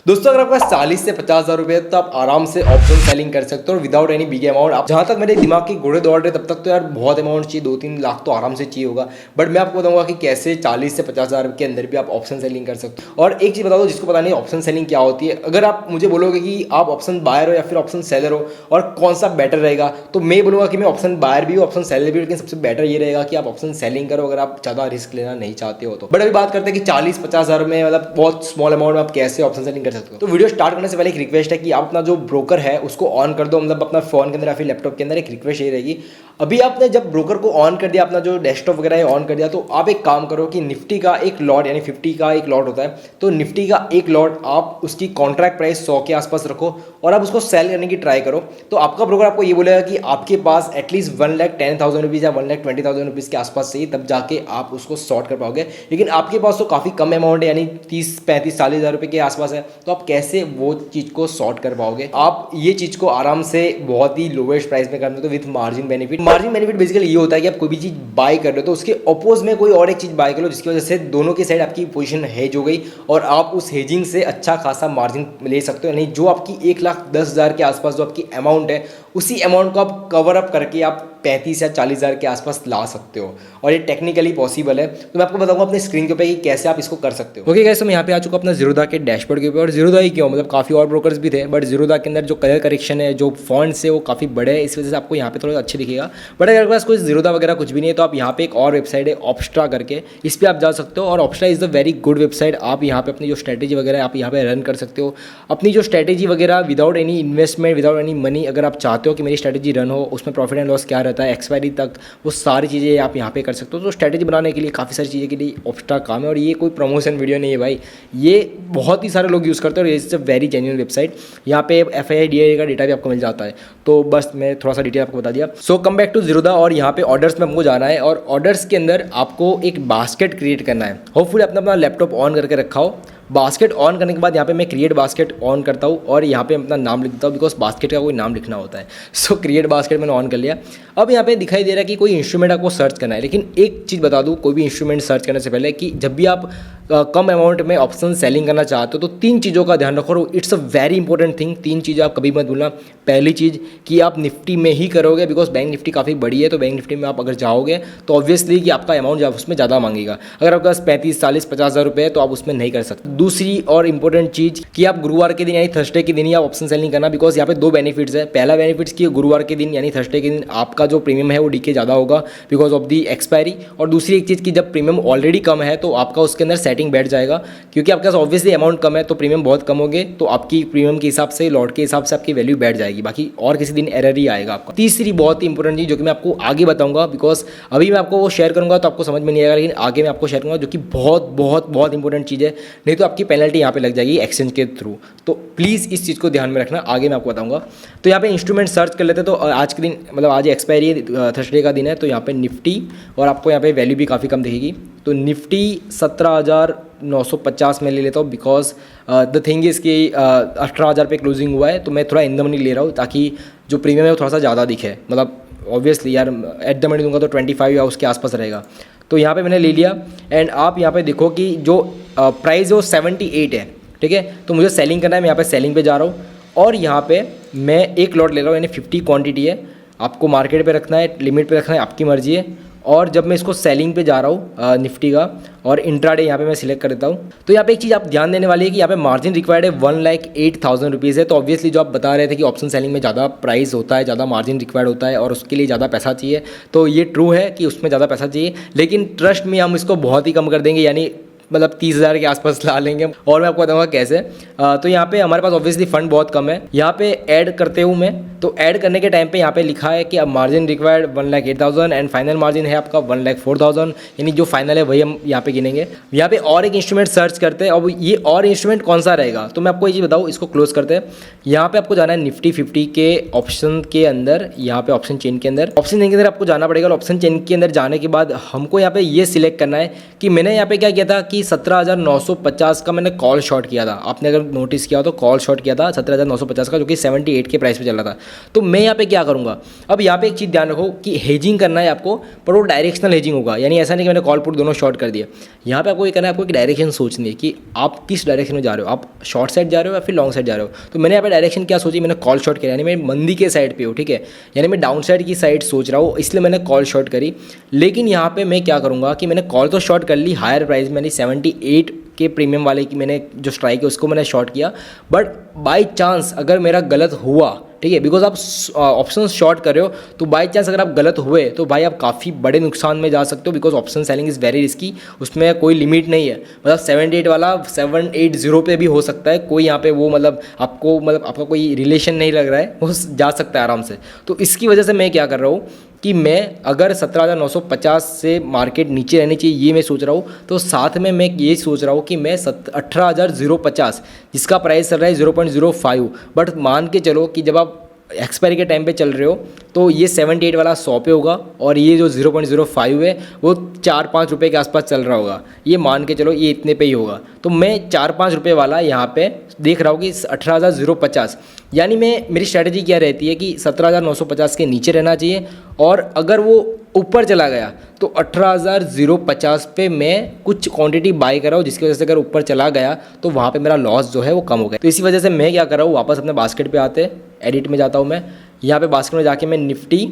दोस्तों अगर आपके पास 40 से 50,000 रुपए है तो आप आराम से ऑप्शन सेलिंग कर सकते हो विदाउट एनी बिग अमाउंट। आप जहां तक मेरे दिमाग के घोड़े दौड़ रहे तब तक तो यार बहुत अमाउंट चाहिए, 2-3 लाख तो आराम से चाहिए होगा। बट मैं आपको बताऊंगा कि कैसे 40 से 50,000 के अंदर भी आप ऑप्शन सेलिंग कर सकते हो। और एक चीज़ बता दो जिसको पता नहीं ऑप्शन सेलिंग क्या होती है, अगर आप मुझे बोलोगे कि आप ऑप्शन बायर हो या फिर ऑप्शन सेलर हो और कौन सा बेटर रहेगा, तो मैं बोलूँगा कि मैं ऑप्शन बायर भी हूँ ऑप्शन सेलर भी, लेकिन सबसे बेटर ये रहेगा कि आप ऑप्शन सेलिंग करो अगर आप ज़्यादा रिस्क लेना नहीं चाहते हो तो। बट अभी बात करते हैं कि 40-50,000 में मतलब बहुत स्मॉल अमाउंट में आप कैसे ऑप्शन सेलिंग कर सकते हो। तो वीडियो स्टार्ट करने से पहले एक रिक्वेस्ट है कि आप अपना जो ब्रोकर है उसको ऑन कर दो, मतलब अपना फोन के अंदर या फिर लैपटॉप के अंदर। एक रिक्वेस्ट ये रहेगी, अभी आपने जब ब्रोकर को ऑन कर दिया, अपना जो डेस्कटॉप वगैरह है ऑन कर दिया, तो आप एक काम करो कि निफ्टी का एक लॉट यानी 50 का एक लॉट होता है, तो निफ्टी का एक लॉट आप उसकी कॉन्ट्रैक्ट प्राइस 100 के आसपास रखो और आप उसको सेल करने की ट्राई करो। तो आपका ब्रोकर आपको ये बोलेगा कि आपके पास एटलीस्ट 1,10,000 रुपीज़ या 1,20,000 रुपीज़ के आसपास चाहिए, तब जाके आप उसको सॉर्ट कर पाओगे। लेकिन आपके पास तो काफ़ी कम अमाउंट है, यानी 30-35-40,000 रुपये के आसपास है, तो आप कैसे वो चीज़ को सॉर्ट कर पाओगे। आप ये चीज़ को आराम से बहुत ही लोवेस्ट प्राइस में करते हो with margin benefit. Margin benefit basically ये होता है कि आप कोई भी चीज़ बाय कर रहे हो तो उसके अपोज में कोई और एक चीज़ बाय कर लो, जिसकी वजह से दोनों की साइड आपकी पोजीशन हेज हो गई और आप उस हेजिंग से अच्छा खासा मार्जिन ले सकते हो। यानी जो आपकी 1,10,000 के आसपास जो आपकी अमाउंट है, उसी अमाउंट को आप कवर अप करके आप 35 या 40,000 के आसपास ला सकते हो, और ये टेक्निकली पॉसिबल है। तो मैं आपको बताऊंगा अपने स्क्रीन के ऊपर कि कैसे आप इसको कर सकते हो। ओके गाइस, तो मैं यहाँ पे आ चुका अपना ज़ीरोधा के डैशबोर्ड के ऊपर। और ज़ीरोधा ही क्यों, मतलब काफ़ी और ब्रोकर्स भी थे, बट ज़ीरोधा के अंदर जो कलर करेक्शन है, जो फॉन्ट्स है वो काफ़ी बड़े है, इस वजह से आपको यहाँ पे थोड़ा अच्छे दिखेगा। बट अगर आपके पास कोई ज़ीरोधा वगैरह कुछ भी नहीं है तो आप यहाँ पे एक और वेबसाइट है ऑप्स्ट्रा करके, इस पर आप जा सकते हो। और Opstra is the very good website. आप यहाँ पे अपनी जो स्ट्रैटेजी वगैरह आप यहाँ पे रन कर सकते हो, अपनी जो स्ट्रैटेजी वगैरह without any investment, without any money. अगर आप चाहते हो कि मेरी स्ट्रैटेजी रन हो, उसमें प्रॉफिट एंड लॉस क्या रहता है, एक्सपायरी तक, वो सारी चीज़ें आप यहाँ पे कर सकते हो। तो स्ट्रैटेजी बनाने के लिए काफ़ी सारी चीज़ें के लिए ऑप्स्ट्रा काम है। और ये कोई प्रमोशन वीडियो नहीं है भाई, ये बहुत ही सारे लोग यूज़ करते हैं और it's a very genuine website. यहाँ पे FIDA का डेटा भी आपको मिल जाता है। तो बस मैं थोड़ा सा डिटेल आपको बता दिया। सो कम बैक टू ज़ीरोधा, और यहाँ पे ऑर्डर्स में हमको जाना है और ऑर्डर्स के अंदर आपको एक बास्केट क्रिएट करना है। होपफुली आपने अपना लैपटॉप ऑन करके रखा हो। बास्केट ऑन करने के बाद यहाँ पे मैं क्रिएट बास्केट ऑन करता हूँ और यहाँ पे अपना नाम लिखता हूँ, बिकॉज बास्केट का कोई नाम लिखना होता है। सो क्रिएट बास्केट मैंने ऑन कर लिया। अब यहाँ पे दिखाई दे रहा है कि कोई इंस्ट्रूमेंट आपको सर्च करना है, लेकिन एक चीज़ बता दूँ, कोई भी इंस्ट्रूमेंट सर्च करने से पहले कि जब भी आप कम अमाउंट में ऑप्शन सेलिंग करना चाहते हो तो 3 चीज़ों का ध्यान रखो। It's a very important thing. 3 चीज़ें आप कभी मत भूलना। पहली चीज़ कि आप निफ्टी में ही करोगे, बिकॉज बैंक निफ्टी काफ़ी बड़ी है, तो बैंक निफ्टी में आप अगर जाओगे तो ऑब्वियसली कि आपका अमाउंट उसमें ज़्यादा मांगेगा। अगर आपके पास 35, 40, 50,000 रुपये है तो आप उसमें नहीं कर सकते। दूसरी और इंपॉर्टेंट चीज़ कि आप गुरुवार के दिन यानी थर्सडे के दिन ही आप ऑप्शन सेलिंग करना, बिकॉज यहाँ पे 2 बेनिफिट्स है। पहला बेनिफिट्स कि गुरुवार के दिन यानी थर्सडे के दिन आपका जो प्रीमियम है वो डीके ज़्यादा होगा बिकॉज ऑफ दी एक्सपायरी। और दूसरी एक चीज़ कि जब प्रीमियम ऑलरेडी कम है तो आपका उसके अंदर सेटिंग बैठ जाएगा, क्योंकि आपके पास ऑब्वियसली अमाउंट कम है तो प्रीमियम बहुत कम होंगे, तो आपकी प्रीमियम के हिसाब से, लॉट के हिसाब से आपकी वैल्यू बैठ जाएगी। बाकी और किसी दिन एरर ही आएगा आपका। तीसरी बहुत ही इंपॉर्टेंट चीज़ जो कि मैं आपको आगे बताऊंगा, बिकॉज अभी मैं आपको वो शेयर करूंगा तो आपको समझ में नहीं आएगा, लेकिन आगे मैं आपको शेयर करूंगा, जो कि बहुत बहुत बहुत इंपॉर्टेंट चीज़ है। नहीं तो आपकी पेनल्टी यहाँ पे लग जाएगी एक्सचेंज के थ्रू। तो प्लीज़ इस चीज़ को ध्यान में रखना, आगे मैं आपको बताऊंगा। तो यहाँ पे इंस्ट्रूमेंट सर्च कर लेते हैं। तो आज के दिन मतलब आज एक्सपायरी थर्सडे का दिन है, तो यहाँ पे निफ्टी और आपको यहाँ पे वैल्यू भी काफ़ी कम दिखेगी। तो निफ्टी 17,950 में ले लेता हूँ, बिकॉज द थिंग इज़ कि 18,000 पे क्लोजिंग हुआ है, तो मैं थोड़ा इन द मनी ले रहा हूँ ताकि जो प्रीमियम है वो थोड़ा सा ज़्यादा दिखे। मतलब ऑब्वियसली यार एट द मनी दूंगा तो 25 या उसके आसपास रहेगा। तो यहाँ पे मैंने ले लिया एंड आप यहाँ पे देखो कि जो प्राइस है वो 78 है, ठीक है। तो मुझे सेलिंग करना है, मैं यहाँ पे सेलिंग पे जा रहा हूँ और यहाँ पे मैं एक लॉट ले रहा हूँ, यानी 50 क्वांटिटी है। आपको मार्केट पे रखना है, लिमिट पे रखना है, आपकी मर्जी है। और जब मैं इसको सेलिंग पे जा रहा हूँ निफ्टी का, और इंट्राडे यहाँ पे मैं सिलेक्ट कर देता हूँ। तो यहाँ पे एक चीज़ आप ध्यान देने वाली है कि यहाँ पे मार्जिन रिक्वायर्ड है 1,08,000 रुपीज़ है। तो ऑब्वियसली जो आप बता रहे थे कि ऑप्शन सेलिंग में ज़्यादा प्राइस होता है, ज़्यादा मार्जिन रिक्वायर्ड होता है और उसके लिए ज़्यादा पैसा चाहिए, तो ये ट्रू है कि उसमें ज़्यादा पैसा चाहिए, लेकिन ट्रस्ट में हम इसको बहुत ही कम कर देंगे, यानी मतलब 30,000 के आसपास ला लेंगे। और मैं आपको बताऊंगा कैसे। तो यहाँ पे हमारे पास ऑब्वियसली फंड बहुत कम है। यहाँ पे ऐड करते हूँ मैं, तो ऐड करने के टाइम पे यहाँ पे लिखा है कि अब margin required 1,08,000 and final margin है आपका 1,04,000, यानी जो फाइनल है वही हम यहाँ पे गिनेंगे। यहाँ पे और एक इंस्ट्रूमेंट सर्च करते हैं। अब ये और इंस्ट्रूमेंट कौन सा रहेगा, तो मैं आपको ये चीज़ बताऊँ, इसको क्लोज करते हैं। यहाँ पे आपको जाना है निफ्टी 50 के ऑप्शन के अंदर, यहाँ पे ऑप्शन चेन के अंदर, ऑप्शन चेन के अंदर आपको जाना पड़ेगा। और ऑप्शन चेन के अंदर जाने के बाद हमको यहाँ पे ये सिलेक्ट करना है कि मैंने यहाँ पे क्या किया था कि कि 17,950 का मैंने कॉल शॉर्ट किया था। आपने अगर नोटिस किया हो तो कॉल शॉर्ट किया था 17,950 का, जो कि 78 के प्राइस पे चल रहा था। तो मैं यहाँ पे क्या करूँगा, अब यहाँ पे एक चीज़ ध्यान रखो कि हेजिंग करना है आपको, पर वो डायरेक्शनल हेजिंग होगा। यानी ऐसा नहीं कि मैंने कॉल पुट दोनों शॉर्ट कर दिया। यहाँ पे आपको ये करना है, आपको एक डायरेक्शन सोचनी है कि आप किस डायरेक्शन में जा रहे हो, आप शॉर्ट साइड जा रहे हो या फिर लॉन्ग साइड जा रहे हो। तो मैंने यहाँ पे डायरेक्शन क्या सोची, मैंने कॉल शॉर्ट किया, यानी मैं मंदी के साइड पे हूँ, ठीक है, यानी मैं डाउन साइड की साइड सोच रहा हूँ, इसलिए मैंने कॉल शॉर्ट करी। लेकिन यहाँ पे मैं क्या करूँगा कि मैंने कॉल तो शॉर्ट कर ली हायर प्राइस, मैंने 78 के प्रीमियम वाले की मैंने जो स्ट्राइक है उसको मैंने शॉर्ट किया। बट बाय चांस अगर मेरा गलत हुआ, ठीक है, बिकॉज आप ऑप्शन शॉर्ट कर रहे हो, तो बाय चांस अगर आप गलत हुए तो भाई आप काफ़ी बड़े नुकसान में जा सकते हो, because option selling is very risky. उसमें कोई लिमिट नहीं है, मतलब 78 वाला 780 पे भी हो सकता है। कोई यहाँ पे वो मतलब आपका कोई रिलेशन नहीं लग रहा है, वो जा सकता है आराम से। तो इसकी वजह से मैं क्या कर रहा हूँ कि मैं अगर 17,950 से मार्केट नीचे रहनी चाहिए ये मैं सोच रहा हूँ, तो साथ में मैं ये सोच रहा हूँ कि मैं 18,050 जिसका प्राइस चल रहा है 0.05, बट मान के चलो कि जब आप एक्सपायरी के टाइम पे चल रहे हो तो ये 78 वाला 100 पे होगा और ये जो 0.05 है वो 4-5 रुपये के आसपास चल रहा होगा। ये मान के चलो ये इतने पे ही होगा, तो मैं 4-5 रुपये वाला यहाँ पे देख रहा हूँ कि 18,050, यानी मेरी स्ट्रैटेजी क्या रहती है कि 17,950 के नीचे रहना चाहिए, और अगर वो ऊपर चला गया तो 18,050 पे मैं कुछ क्वांटिटी बाय कर रहा हूँ, जिसकी वजह से अगर ऊपर चला गया तो वहाँ पे मेरा लॉस जो है वो कम हो गया। तो इसी वजह से मैं क्या कर रहा हूँ, वापस अपने बास्केट पे आते, एडिट में जाता हूँ मैं, यहाँ पे बास्केट में जाके मैं निफ्टी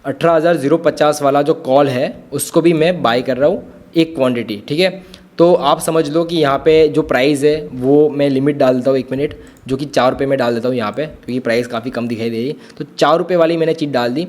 18,050 वाला जो कॉल है उसको भी मैं बाय कर रहा हूँ एक क्वांटिटी, ठीक है। तो आप समझ लो कि यहाँ पे जो प्राइस है वो मैं लिमिट डाल देता हूँ 1 मिनट, जो कि 4 रुपये में डाल देता हूँ यहाँ पे, क्योंकि प्राइस काफ़ी कम दिखाई दे रही है। तो 4 रुपये वाली मैंने चीज़ डाल दी,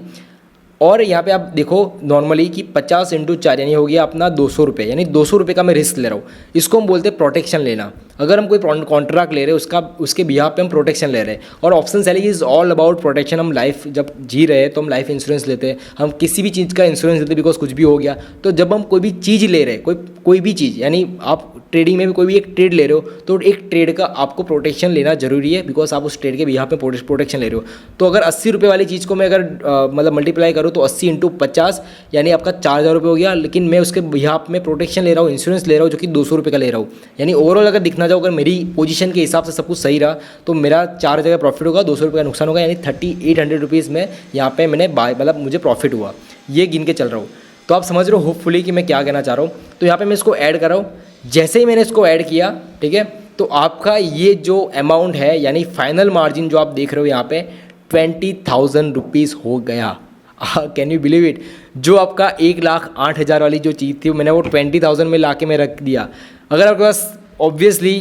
और यहाँ पे आप देखो नॉर्मली कि 50 × 4 यानी हो गया अपना 200 रुपये, यानी 200 रुपये का मैं रिस्क ले रहा हूँ। इसको हम बोलते हैं प्रोटेक्शन लेना। अगर हम कोई कॉन्ट्रैक्ट ले रहे हैं उसके बिहाफ पे हम प्रोटेक्शन ले रहे हैं, और option selling is all about protection. हम लाइफ जब जी रहे हैं तो हम लाइफ इंश्योरेंस लेते हैं, हम किसी भी चीज़ का इंश्योरेंस लेते हैं, बिकॉज कुछ भी हो गया। तो जब हम कोई भी चीज़ ले रहे हैं, कोई भी चीज़, यानी आप ट्रेडिंग में भी कोई भी एक ट्रेड ले रहे हो, तो एक ट्रेड का आपको प्रोटेक्शन लेना जरूरी है, बिकॉज आप उस ट्रेड के बिहाफ पे प्रोटेक्शन ले रहे हो। तो अगर 80 रुपये वाली चीज़ को मैं अगर मतलब मल्टीप्लाई करूँ तो 80 × 50 यानी आपका 4,000 रुपये हो गया, लेकिन मैं उसके बिहाफ में प्रोटेक्शन ले रहा हूँ, इंश्योरेंस ले रहा हूँ, जो कि 200 रुपये का ले रहा हूँ। यानी ओवरऑल अगर दिखना जाओ, अगर मेरी पोजीशन के हिसाब से सब कुछ सही रहा तो मेरा 4,000 का प्रॉफिट होगा, 200 रुपये का नुकसान होगा, यानी 3,800 रुपीज़ में यहाँ पे मैंने मतलब मुझे प्रॉफिट हुआ। ये गिन के चल रहा हूँ, तो आप समझ रहे हो होपफुली कि मैं क्या कहना चाह रहा हूँ। तो यहाँ पे मैं इसको ऐड कर रहा हूँ। जैसे ही मैंने इसको ऐड किया, ठीक है, तो आपका ये जो अमाउंट है, यानी फाइनल मार्जिन जो आप देख रहे हो यहाँ पे 20,000 रुपीज़ हो गया। Can you believe it? जो आपका 1,08,000 वाली जो चीज़ थी मैंने वो 20,000 में ला के मैं रख दिया। अगर आपके पास ऑब्वियसली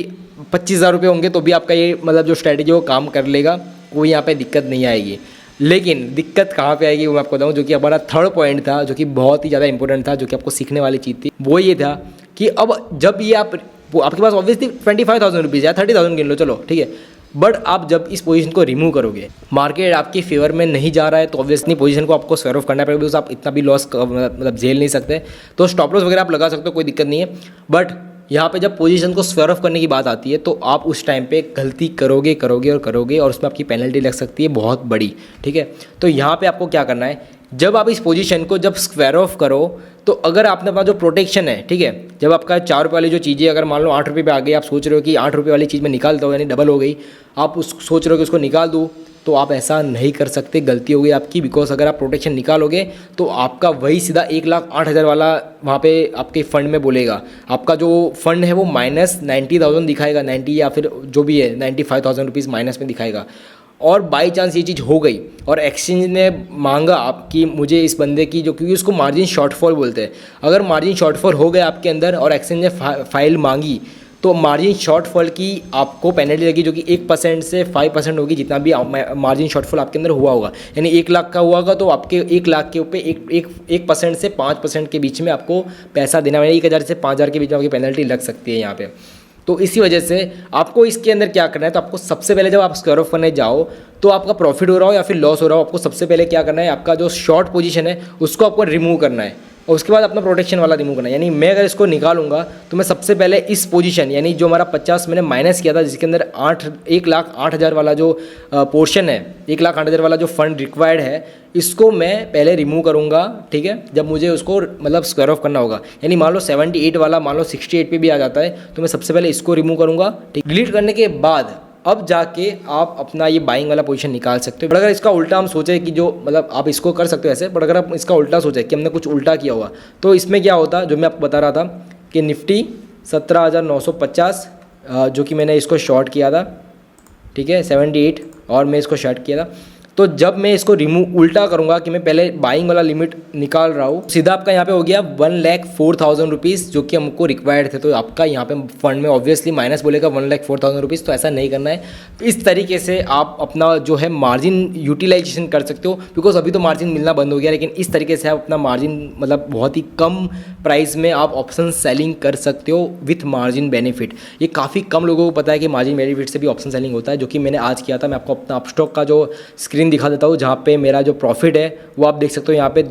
25,000 रुपये होंगे तो भी आपका ये मतलब जो स्ट्रैटेजी वो काम कर लेगा, कोई यहाँ पे दिक्कत नहीं आएगी। लेकिन दिक्कत कहाँ पे आएगी वो मैं आपको बताऊँ, जो कि हमारा थर्ड पॉइंट था, जो कि बहुत ही ज़्यादा इंपॉर्टेंट था, जो कि आपको सीखने वाली चीज़ थी। वो ये था कि अब जब ये आपके पास ऑब्वियसली 25,000 रुपीज़ या 30,000 गिन लो, चलो ठीक है, बट आप जब इस पोजीशन को रिमूव करोगे, मार्केट आपके फेवर में नहीं जा रहा है, तो ऑब्वियसली पोजीशन को आपको स्क्वायर ऑफ करना पड़ेगा, बिकॉज आप इतना भी लॉस मतलब झेल नहीं सकते। तो स्टॉप लॉस वगैरह आप लगा सकते हो, कोई दिक्कत नहीं है। बट यहाँ पे जब पोजीशन को स्क्वायर ऑफ करने की बात आती है तो आप उस टाइम पे गलती करोगे और उसमें आपकी पेनल्टी लग सकती है बहुत बड़ी, ठीक है। तो यहाँ पे आपको क्या करना है, जब आप इस पोजीशन को जब स्क्वायर ऑफ करो, तो अगर आपने अपना जो प्रोटेक्शन है, ठीक है, जब आपका 4 रुपये वाली जो चीज़ें अगर मान लो 8 रुपये पे आ गई, आप सोच रहे हो कि 8 रुपये वाली चीज़ में निकाल दो, यानी डबल हो गई, आप सोच रहे हो कि उसको निकाल दूँ, तो आप ऐसा नहीं कर सकते, गलती हो गई आपकी। बिकॉज अगर आप प्रोटेक्शन निकालोगे तो आपका वही सीधा 1,08,000 वाला वहाँ पे आपके फंड में बोलेगा। आपका जो फंड है वो -90,000 दिखाएगा, 90 या फिर जो भी है 95,000 रुपीज़ माइनस में दिखाएगा। और बाई चांस ये चीज़ हो गई और एक्सचेंज ने मांगा आपकी, मुझे इस बंदे की, जो क्योंकि उसको मार्जिन शॉर्टफॉल बोलते हैं, अगर मार्जिन शॉर्टफॉल हो गया आपके अंदर और एक्सचेंज ने फाइल मांगी, तो मार्जिन शॉर्टफॉल की आपको पेनल्टी लगी, जो कि 1% से 5% होगी, जितना भी मार्जिन शॉर्टफॉल आपके अंदर हुआ होगा। यानी 1 लाख का हुआ होगा तो आपके 1 लाख के ऊपर 1% से 5% के बीच में आपको पैसा देना है, 1,000 से 5,000 के बीच में आपकी पेनल्टी लग सकती है यहाँ पे। तो इसी वजह से आपको इसके अंदर क्या करना है, तो आपको सबसे पहले जब आप स्क्वायर ऑफ करने जाओ, तो आपका प्रॉफिट हो रहा हो या फिर लॉस हो रहा हो, आपको सबसे पहले क्या करना है, आपका जो शॉर्ट पोजीशन है उसको आपको रिमूव करना है। और उसके बाद अपना प्रोटेक्शन वाला रिमूव करना है। यानी मैं अगर इसको निकालूंगा तो मैं सबसे पहले इस पोजीशन यानी जो हमारा 50 मैंने माइनस किया था, जिसके अंदर 1,08,000 वाला जो पोर्शन है, 1,08,000 वाला जो फंड रिक्वायर्ड है, इसको मैं पहले रिमूव करूंगा। ठीक है, जब मुझे उसको मतलब स्क्वायर ऑफ करना होगा, यानी मान लो 78 वाला मान लो 68 पे भी आ जाता है, तो मैं सबसे पहले इसको रिमूव करूंगा। ठीक, डिलीट करने के बाद अब जाके आप अपना ये बाइंग वाला पोजीशन निकाल सकते हो। बट अगर इसका उल्टा हम सोचे कि जो मतलब आप इसको कर सकते हो ऐसे, बट अगर आप इसका उल्टा सोचे कि हमने कुछ उल्टा किया हुआ, तो इसमें क्या होता, जो मैं आपको बता रहा था कि निफ्टी 17,950 जो कि मैंने इसको शॉर्ट किया था, ठीक है 78, और मैं इसको शॉर्ट किया था। तो जब मैं इसको रिमूव उल्टा करूंगा कि मैं पहले बाइंग वाला लिमिट निकाल रहा हूँ, सीधा आपका यहाँ पे हो गया 1,04,000 रुपीज़ जो कि हमको रिक्वायर्ड थे। तो आपका यहाँ पे फंड में ऑब्वियसली माइनस बोलेगा 1,04,000 रुपीज़, तो ऐसा नहीं करना है। तो इस तरीके से आप अपना जो है मार्जिन यूटिलाइजेशन कर सकते हो, बिकॉज अभी तो मार्जिन मिलना बंद हो गया, लेकिन इस तरीके से आप अपना मार्जिन मतलब बहुत ही कम प्राइस में आप ऑप्शन सेलिंग कर सकते हो विथ मार्जिन बेनिफिट। ये काफ़ी कम लोगों को पता है कि मार्जिन बेनिफिट से भी ऑप्शन सेलिंग होता है, जो कि मैंने आज किया था। मैं आपको अपना अपस्टॉक का जो स्क्रीन दिखा देता हूँ, जहाँ पे मेरा जो प्रॉफिट है वो आप देख सकते हो यहाँ पे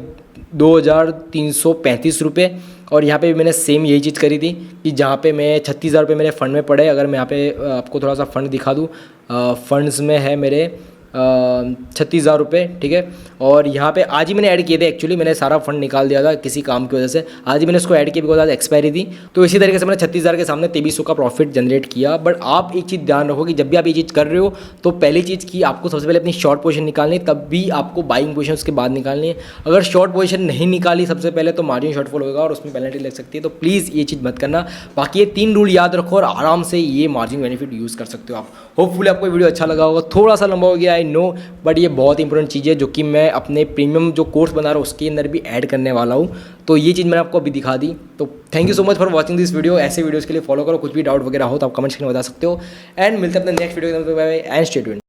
2,335 रुपये। और यहाँ पे भी मैंने सेम यही चीज़ करी थी कि जहाँ पे मैं 36,000 रुपये मेरे फंड में पड़े। अगर मैं यहाँ पे आपको थोड़ा सा फंड दिखा दूँ, फंड्स में है मेरे 36,000 रुपये, ठीक है। और यहाँ पे आज ही मैंने ऐड किए थे, एक्चुअली मैंने सारा फंड निकाल दिया था किसी काम की वजह से, आज ही मैंने इसको ऐड किया बिकॉज आज एक्सपायरी थी। तो इसी तरीके से मैंने 36,000 के सामने 2300 का प्रॉफिट जनरेट किया। बट आप एक चीज़ ध्यान रखो कि जब भी आप ये चीज़ कर रहे हो, तो पहली चीज़ की आपको सबसे पहले अपनी शॉर्ट पोजीशन निकालनी है, तब भी आपको बाइंग पोजीशन उसके बाद निकालनी है। अगर शॉर्ट पोजीशन नहीं निकाली सबसे पहले, तो मार्जिन शॉर्टफॉल होगा और उसमें पेनल्टी लग सकती है। तो प्लीज़ ये चीज़ मत करना। बाकी ये 3 रूल याद रखो और आराम से ये मार्जिन बेनिफिट यूज़ कर सकते हो आप। होपफुली आपको वीडियो अच्छा लगा होगा। थोड़ा सा लंबा हो गया, आई नो, बट ये बहुत इंपॉर्टेंट चीज़ है जो कि मैं अपने प्रीमियम जो कोर्स बना रहा हूँ उसके अंदर भी ऐड करने वाला हूँ। तो ये चीज़ मैंने आपको अभी दिखा दी। तो thank you so much for watching this video. ऐसे वीडियोस के लिए फॉलो करो। कुछ भी डाउट वगैरह हो तो आप कमेंट सेक्शन में बता सकते हो। एंड मिलते हैं अपने नेक्स्ट वीडियो में। Bye bye and stay tuned.